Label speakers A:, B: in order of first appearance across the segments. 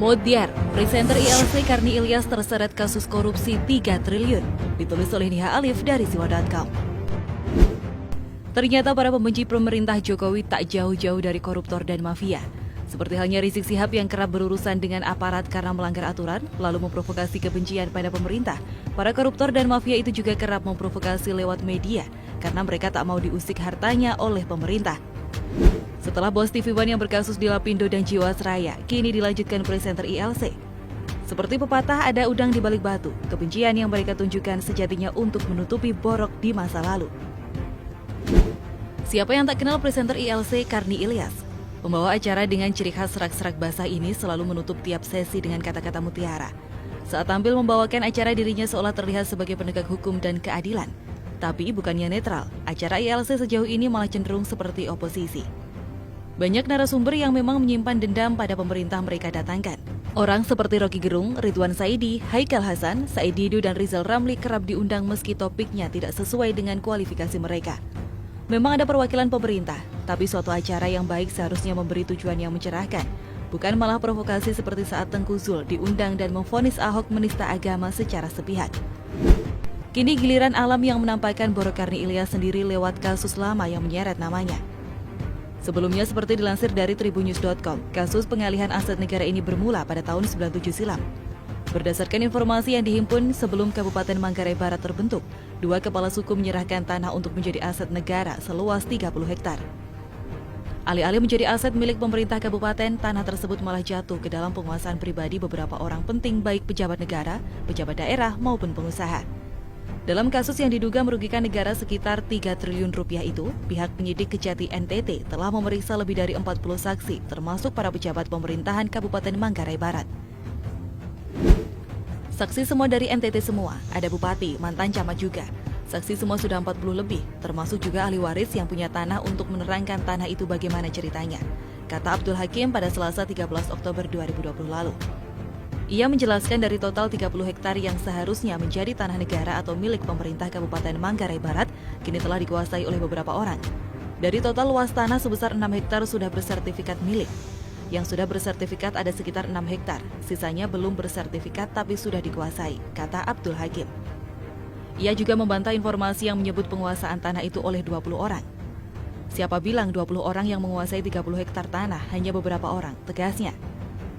A: Modiar, presenter ILC Karni Ilyas terseret kasus korupsi 3 triliun, ditulis oleh Niha Alif dari Siwa.com. Ternyata para pembenci pemerintah Jokowi tak jauh-jauh dari koruptor dan mafia. Seperti halnya Rizik Syihab yang kerap berurusan dengan aparat karena melanggar aturan, lalu memprovokasi kebencian pada pemerintah. Para koruptor dan mafia itu juga kerap memprovokasi lewat media, karena mereka tak mau diusik hartanya oleh pemerintah. Setelah bos TV One yang berkasus di Lapindo dan Jiwasraya, kini dilanjutkan presenter ILC. Seperti pepatah ada udang di balik batu, kebencian yang mereka tunjukkan sejatinya untuk menutupi borok di masa lalu. Siapa yang tak kenal presenter ILC Karni Ilyas? Pembawa acara dengan ciri khas serak-serak basah ini selalu menutup tiap sesi dengan kata-kata mutiara. Saat tampil membawakan acara, dirinya seolah terlihat sebagai penegak hukum dan keadilan. Tapi bukannya netral, acara ILC sejauh ini malah cenderung seperti oposisi. Banyak narasumber yang memang menyimpan dendam pada pemerintah mereka datangkan. Orang seperti Rocky Gerung, Ridwan Saidi, Haikal Hasan, Said Didu, dan Rizal Ramli kerap diundang meski topiknya tidak sesuai dengan kualifikasi mereka. Memang ada perwakilan pemerintah, tapi suatu acara yang baik seharusnya memberi tujuan yang mencerahkan, bukan malah provokasi seperti saat Tengku Zul diundang dan memvonis Ahok menista agama secara sepihak. Kini giliran Alam yang menampakkan borok Karni Ilyas sendiri lewat kasus lama yang menyeret namanya. Sebelumnya, seperti dilansir dari tribunnews.com, kasus pengalihan aset negara ini bermula pada tahun 97 silam. Berdasarkan informasi yang dihimpun sebelum Kabupaten Manggarai Barat terbentuk, 2 kepala suku menyerahkan tanah untuk menjadi aset negara seluas 30 hektar. Alih-alih menjadi aset milik pemerintah kabupaten, tanah tersebut malah jatuh ke dalam penguasaan pribadi beberapa orang penting baik pejabat negara, pejabat daerah maupun pengusaha. Dalam kasus yang diduga merugikan negara sekitar 3 triliun rupiah itu, pihak penyidik Kejati NTT telah memeriksa lebih dari 40 saksi, termasuk para pejabat pemerintahan Kabupaten Manggarai Barat. Saksi semua dari NTT semua, ada bupati, mantan camat juga. Saksi semua sudah 40 lebih, termasuk juga ahli waris yang punya tanah untuk menerangkan tanah itu bagaimana ceritanya, kata Abdul Hakim pada Selasa 13 Oktober 2020 lalu. Ia menjelaskan dari total 30 hektar yang seharusnya menjadi tanah negara atau milik pemerintah Kabupaten Manggarai Barat, kini telah dikuasai oleh beberapa orang. Dari total luas tanah sebesar 6 hektar sudah bersertifikat milik. Yang sudah bersertifikat ada sekitar 6 hektar, sisanya belum bersertifikat tapi sudah dikuasai, kata Abdul Hakim. Ia juga membantah informasi yang menyebut penguasaan tanah itu oleh 20 orang. Siapa bilang 20 orang yang menguasai 30 hektar tanah, hanya beberapa orang, tegasnya.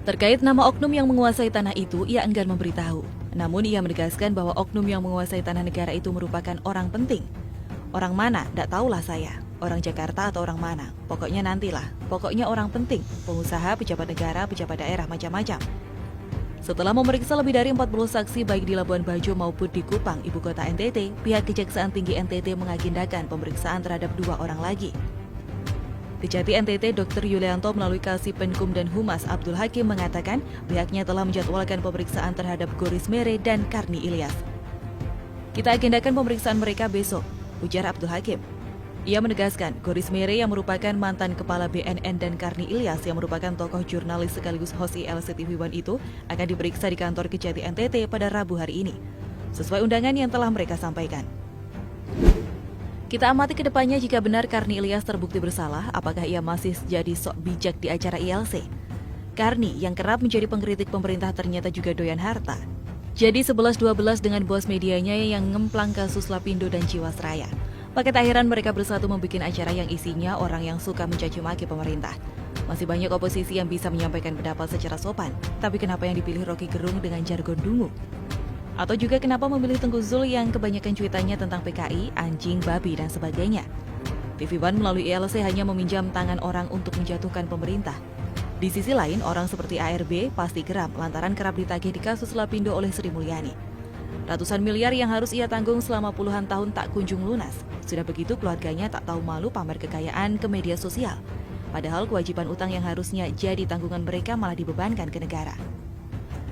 A: Terkait nama oknum yang menguasai tanah itu, ia enggan memberitahu. Namun ia menegaskan bahwa oknum yang menguasai tanah negara itu merupakan orang penting. Orang mana? Tidak tahulah saya. Orang Jakarta atau orang mana? Pokoknya nantilah. Pokoknya orang penting. Pengusaha, pejabat negara, pejabat daerah, macam-macam. Setelah memeriksa lebih dari 40 saksi baik di Labuan Bajo maupun di Kupang, ibu kota NTT, pihak Kejaksaan Tinggi NTT mengagendakan pemeriksaan terhadap 2 orang lagi. Kejati NTT Dr. Yulianto melalui Kasih Penkum dan Humas Abdul Hakim mengatakan pihaknya telah menjadwalkan pemeriksaan terhadap Goris Mere dan Karni Ilyas. Kita agendakan pemeriksaan mereka besok, ujar Abdul Hakim. Ia menegaskan Goris Mere yang merupakan mantan kepala BNN dan Karni Ilyas yang merupakan tokoh jurnalis sekaligus host ILC TV One itu akan diperiksa di kantor Kejati NTT pada Rabu hari ini, sesuai undangan yang telah mereka sampaikan. Kita amati ke depannya jika benar Karni Ilyas terbukti bersalah, apakah ia masih jadi sok bijak di acara ILC? Karni yang kerap menjadi pengkritik pemerintah ternyata juga doyan harta. Jadi 11-12 dengan bos medianya yang ngemplang kasus Lapindo dan Jiwasraya. Pakai takhiran mereka bersatu membuat acara yang isinya orang yang suka mencaci maki pemerintah. Masih banyak oposisi yang bisa menyampaikan pendapat secara sopan, tapi kenapa yang dipilih Rocky Gerung dengan jargon dungu? Atau juga kenapa memilih Tengku Zul yang kebanyakan cuitannya tentang PKI, anjing, babi, dan sebagainya? TV One melalui ILC hanya meminjam tangan orang untuk menjatuhkan pemerintah. Di sisi lain, orang seperti ARB pasti geram lantaran kerap ditagih di kasus Lapindo oleh Sri Mulyani. Ratusan miliar yang harus ia tanggung selama puluhan tahun tak kunjung lunas. Sudah begitu keluarganya tak tahu malu pamer kekayaan ke media sosial. Padahal kewajiban utang yang harusnya jadi tanggungan mereka malah dibebankan ke negara.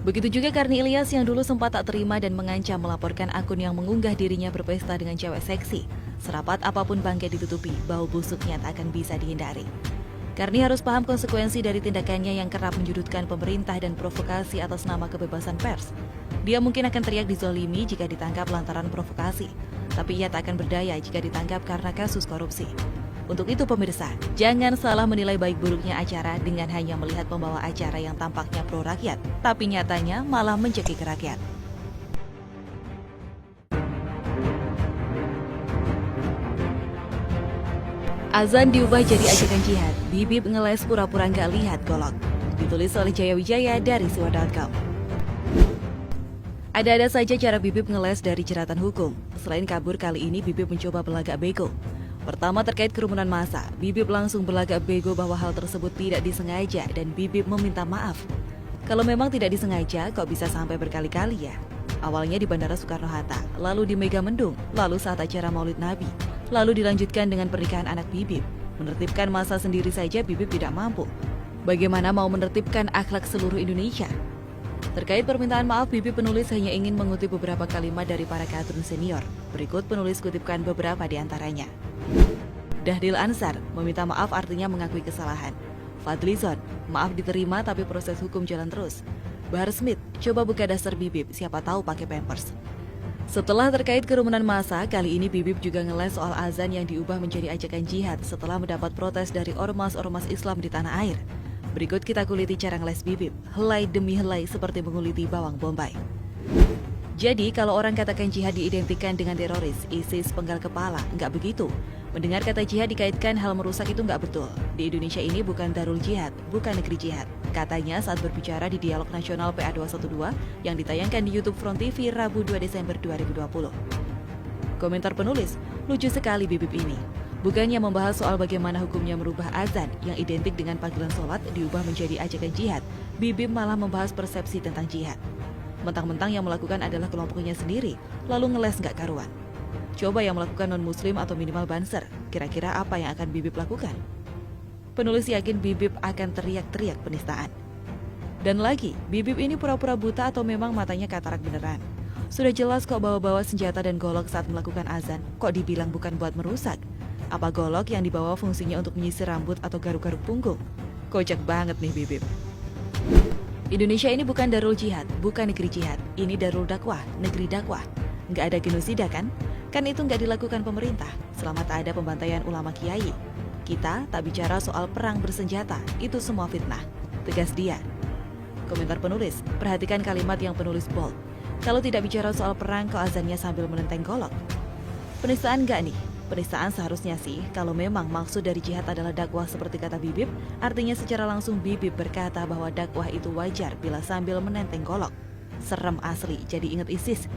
A: Begitu juga Karni Ilyas yang dulu sempat tak terima dan mengancam melaporkan akun yang mengunggah dirinya berpesta dengan cewek seksi. Serapat apapun bangkai ditutupi, bau busuknya tak akan bisa dihindari. Karni harus paham konsekuensi dari tindakannya yang kerap menjudutkan pemerintah dan provokasi atas nama kebebasan pers. Dia mungkin akan teriak dizolimi jika ditangkap lantaran provokasi, tapi ia tak akan berdaya jika ditangkap karena kasus korupsi. Untuk itu pemirsa, jangan salah menilai baik buruknya acara dengan hanya melihat pembawa acara yang tampaknya pro rakyat, tapi nyatanya malah mencekik rakyat. Azan diubah jadi ajakan jihad, Bibip ngeles pura-pura nggak lihat golok. Ditulis oleh Jaya Wijaya dari Siwa.com. Ada-ada saja cara Bibip ngeles dari jeratan hukum. Selain kabur, kali ini Bibip mencoba berlagak bego. Pertama terkait kerumunan massa, Bibip langsung berlagak bego bahwa hal tersebut tidak disengaja dan Bibip meminta maaf. Kalau memang tidak disengaja, kok bisa sampai berkali-kali ya? Awalnya di Bandara Soekarno-Hatta, lalu di Megamendung, lalu saat acara Maulid Nabi, lalu dilanjutkan dengan pernikahan anak Bibip. Menertibkan massa sendiri saja Bibip tidak mampu. Bagaimana mau menertibkan akhlak seluruh Indonesia? Terkait permintaan maaf, Bibip penulis hanya ingin mengutip beberapa kalimat dari para kadrun senior. Berikut penulis kutipkan beberapa di antaranya. Dahdil Ansar, meminta maaf artinya mengakui kesalahan. Fadlizon, maaf diterima tapi proses hukum jalan terus. Bahar Smith, coba buka dasar Bibip, siapa tahu pakai Pampers. Setelah terkait kerumunan massa, kali ini Bibip juga ngeles soal azan yang diubah menjadi ajakan jihad setelah mendapat protes dari ormas-ormas Islam di tanah air. Berikut kita kuliti cara ngeles Bibip, helai demi helai seperti menguliti bawang bombay. Jadi kalau orang katakan jihad diidentikan dengan teroris, ISIS penggal kepala, nggak begitu. Mendengar kata jihad dikaitkan hal merusak itu nggak betul. Di Indonesia ini bukan darul jihad, bukan negeri jihad. Katanya saat berbicara di Dialog Nasional PA212 yang ditayangkan di YouTube Front TV Rabu 2 Desember 2020. Komentar penulis, lucu sekali Bibip ini. Bukannya membahas soal bagaimana hukumnya merubah azan yang identik dengan panggilan sholat diubah menjadi ajakan jihad, Bibip malah membahas persepsi tentang jihad. Mentang-mentang yang melakukan adalah kelompoknya sendiri, lalu ngeles nggak karuan. Coba yang melakukan non-muslim atau minimal banser, kira-kira apa yang akan Bibip lakukan? Penulis yakin Bibip akan teriak-teriak penistaan. Dan lagi, Bibip ini pura-pura buta atau memang matanya katarak beneran? Sudah jelas kok bawa-bawa senjata dan golok saat melakukan azan, kok dibilang bukan buat merusak? Apa golok yang dibawa fungsinya untuk menyisir rambut atau garuk-garuk punggung? Kocak banget nih Bibip. Indonesia ini bukan darul jihad, bukan negeri jihad. Ini darul dakwah, negeri dakwah. Nggak ada genosida kan? Kan itu nggak dilakukan pemerintah, selama tak ada pembantaian ulama kiai. Kita tak bicara soal perang bersenjata, itu semua fitnah. Tegas dia. Komentar penulis, perhatikan kalimat yang penulis bold. Kalau tidak bicara soal perang, kok azannya sambil menenteng golok? Penistaan nggak nih? Penistaan seharusnya sih, kalau memang maksud dari jihad adalah dakwah seperti kata Bibip, artinya secara langsung Bibip berkata bahwa dakwah itu wajar bila sambil menenteng golok. Serem asli, jadi inget ISIS.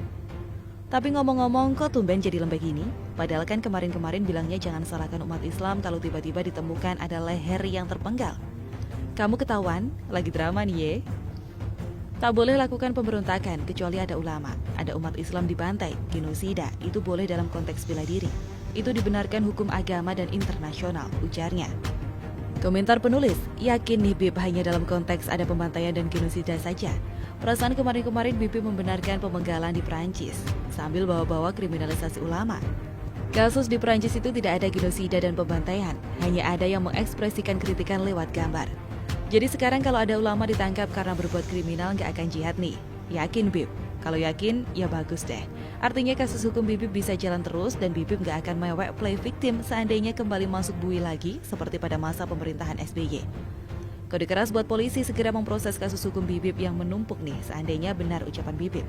A: Tapi ngomong-ngomong, kok tumben jadi lembek gini? Padahal kan kemarin-kemarin bilangnya jangan salahkan umat Islam kalau tiba-tiba ditemukan ada leher yang terpenggal. Kamu ketahuan? Lagi drama nih ye. Tak boleh lakukan pemberontakan kecuali ada ulama. Ada umat Islam dibantai, genosida, itu boleh dalam konteks bela diri. Itu dibenarkan hukum agama dan internasional, ujarnya. Komentar penulis, yakin nih Bib hanya dalam konteks ada pembantaian dan genosida saja. Perasaan kemarin-kemarin Bibip membenarkan pemenggalan di Perancis sambil bawa-bawa kriminalisasi ulama. Kasus di Perancis itu tidak ada genosida dan pembantaian, hanya ada yang mengekspresikan kritikan lewat gambar. Jadi sekarang kalau ada ulama ditangkap karena berbuat kriminal nggak akan jihad nih. Yakin Bib? Kalau yakin, ya bagus deh. Artinya kasus hukum Bibip bisa jalan terus dan Bibip nggak akan mewek play victim seandainya kembali masuk bui lagi seperti pada masa pemerintahan SBY. Kode keras buat polisi segera memproses kasus hukum Bibip yang menumpuk nih seandainya benar ucapan Bibip.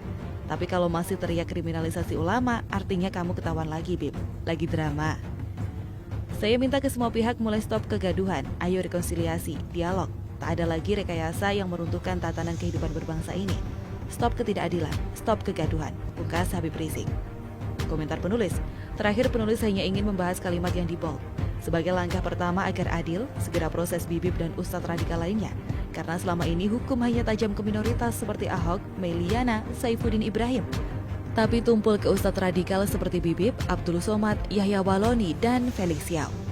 A: Tapi kalau masih teriak kriminalisasi ulama, artinya kamu ketahuan lagi Bib. Lagi drama. Saya minta ke semua pihak mulai stop kegaduhan. Ayo rekonsiliasi, dialog. Tak ada lagi rekayasa yang meruntuhkan tatanan kehidupan berbangsa ini. Stop ketidakadilan, stop kegaduhan. Bukas Habib Rizik. Komentar penulis, terakhir penulis hanya ingin membahas kalimat yang di-bold. Sebagai langkah pertama agar adil, segera proses Bibip dan ustadz radikal lainnya. Karena selama ini hukum hanya tajam ke minoritas seperti Ahok, Meliana, Saifuddin Ibrahim. Tapi tumpul ke ustadz radikal seperti Bibip, Abdul Somad, Yahya Waloni, dan Felix Yao.